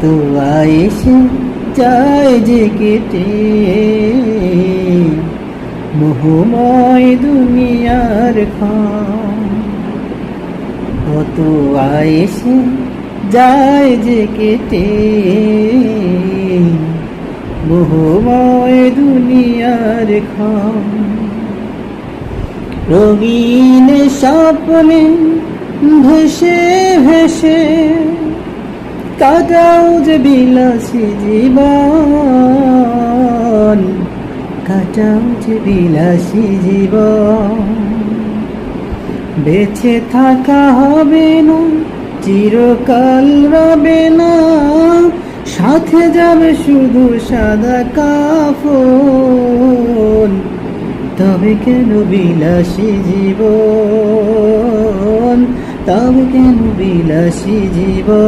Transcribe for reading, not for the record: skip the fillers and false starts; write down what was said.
তো এসে যায় যে কেটে মোহময় দুনিয়ার ক্ষণ। কত এসে যায় যে কেটে মোহময় দুনিয়ার ক্ষণ। রঙিন স্বপ্নে ভেসে ভেসে কাটাও যে বিলাসী জীবন, কাটাও যে বিলাসী জীবন। বেঁচে থাকা হবে না, চিরকাল রবে না, সাথে যাবে শুধু সাদা কাফন। তবে কেন বিলাসী জীবন, তবে কেন বিলাসী জীবন।